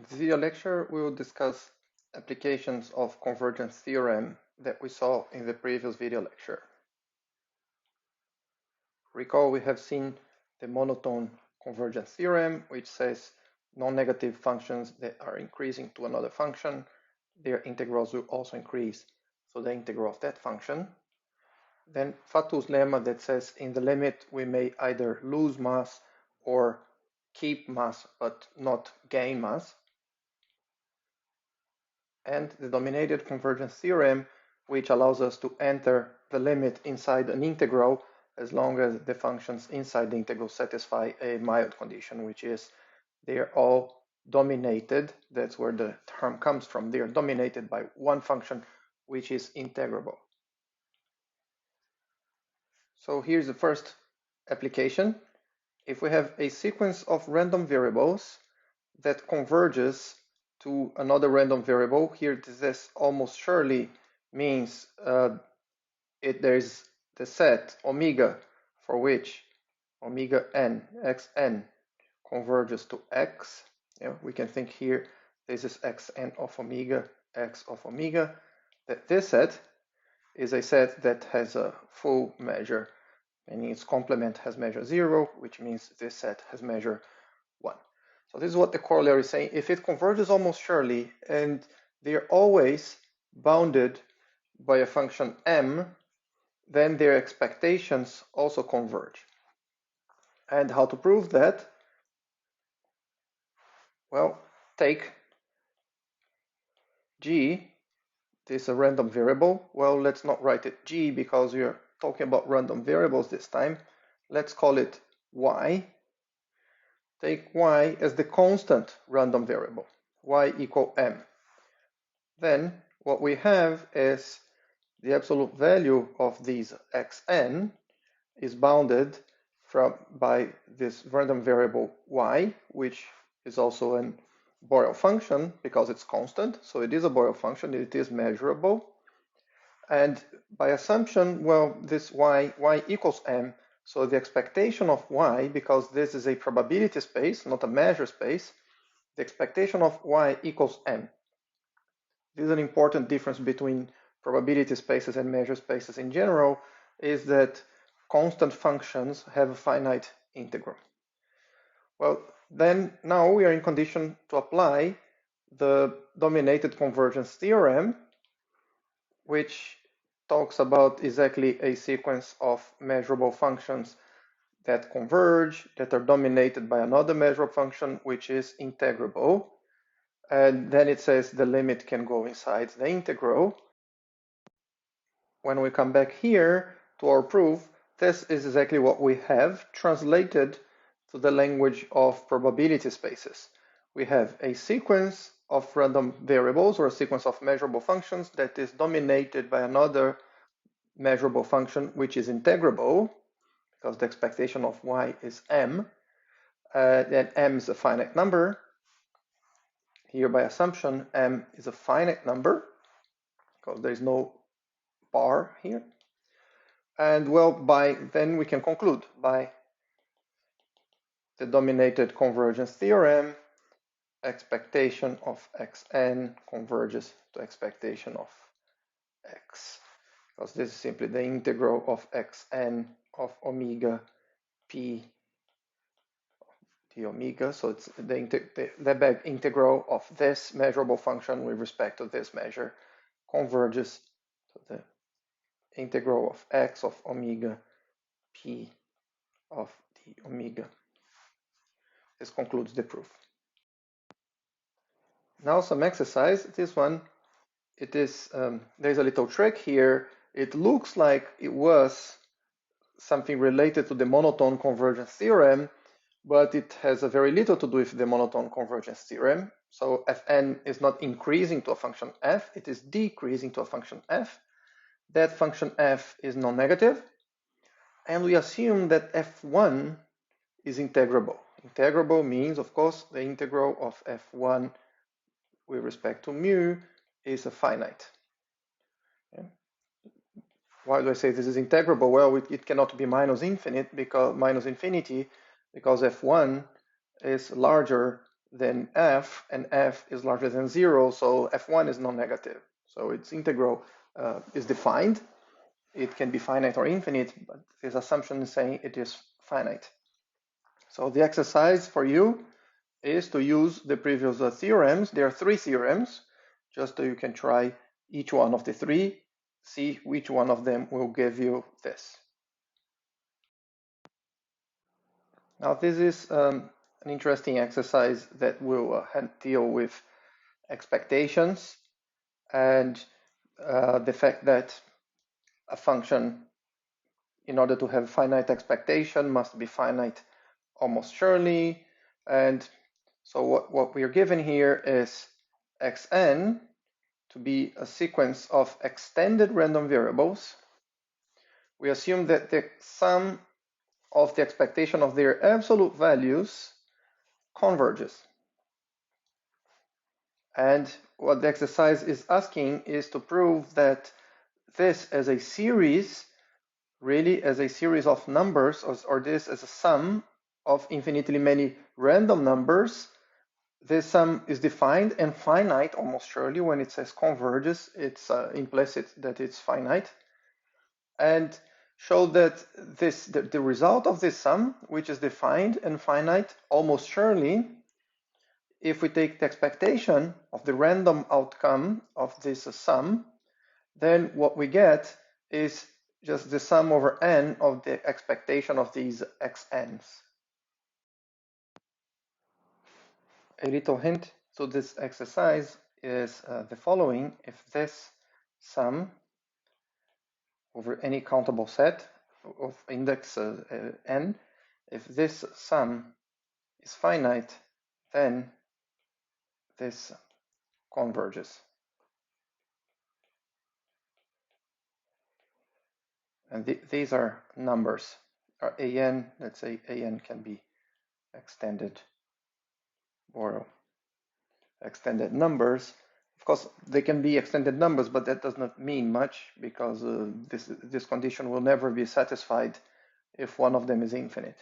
In this video lecture, we will discuss applications of convergence theorem that we saw in the previous video lecture. Recall we have seen the monotone convergence theorem, which says non-negative functions that are increasing to another function, their integrals will also increase, so the integral of that function. Then FATOU'S lemma that says in the limit we may either lose mass or keep mass but not gain mass. And the dominated convergence theorem, which allows us to enter the limit inside an integral as long as the functions inside the integral satisfy a mild condition, which is they are all dominated. That's where the term comes from. They are dominated by one function which is integrable. So here's the first application. If we have a sequence of random variables that converges to another random variable, here this almost surely means there's the set omega for which omega n, xn, converges to x. We can think here this is xn of omega, x of omega, that this set is a set that has a full measure, meaning its complement has measure 0, which means this set has measure 1. So this is what the corollary is saying. If it converges almost surely, and they're always bounded by a function m, then their expectations also converge. And how to prove that? Well, take g. This is a random variable. Well, let's not write it g because we are talking about random variables this time. Let's call it y. Take y as the constant random variable, y equal m. Then what we have is the absolute value of these xn is bounded by this random variable y, which is also a Borel function because it's constant. So it is a Borel function, it is measurable. And by assumption, well, this y equals m. So the expectation of y, because this is a probability space, not a measure space, the expectation of y equals m. This is an important difference between probability spaces and measure spaces in general, is that constant functions have a finite integral. Well, then now we are in condition to apply the dominated convergence theorem, which talks about exactly a sequence of measurable functions that converge, that are dominated by another measurable function, which is integrable. And then it says the limit can go inside the integral. When we come back here to our proof, this is exactly what we have translated to the language of probability spaces. We have a sequence of random variables or a sequence of measurable functions that is dominated by another measurable function which is integrable, because the expectation of y is m. Then m is a finite number. Here by assumption, m is a finite number, because there is no bar here. And well, then we can conclude by the dominated convergence theorem, expectation of xn converges to expectation of x, because this is simply the integral of xn of omega p d omega. So it's the Lebesgue integral of this measurable function with respect to this measure converges to the integral of x of omega p of d omega. This concludes the proof. Now some exercise. This one, it is there's a little trick here. It looks like it was something related to the monotone convergence theorem, but it has a very little to do with the monotone convergence theorem. So fn is not increasing to a function f, it is decreasing to a function f. That function f is non-negative, and we assume that f1 is integrable. Integrable means, of course, the integral of f1 with respect to mu is a finite. Okay. Why do I say this is integrable? Well, it cannot be minus infinity because f1 is larger then f, and f is larger than 0, so f1 is non-negative. So its integral is defined. It can be finite or infinite, but this assumption is saying it is finite. So the exercise for you is to use the previous theorems. There are 3 theorems, just so you can try each one of the 3, see which one of them will give you this. Now this is an interesting exercise that will deal with expectations and the fact that a function, in order to have finite expectation, must be finite almost surely. And so what we are given here is xn to be a sequence of extended random variables. We assume that the sum of the expectation of their absolute values converges. And what the exercise is asking is to prove that this as a series, really as a series of numbers, or this as a sum of infinitely many random numbers, this sum is defined and finite almost surely. When it says converges, it's implicit that it's finite. And show that the result of this sum, which is defined and finite almost surely, if we take the expectation of the random outcome of this sum, then what we get is just the sum over n of the expectation of these xn's. A little hint to this exercise is the following. If this sum over any countable set of index n, if this sum is finite, then this converges. And these are numbers. Our an, let's say an can be extended or extended numbers. Of course, they can be extended numbers, but that does not mean much, because this condition will never be satisfied if one of them is infinite.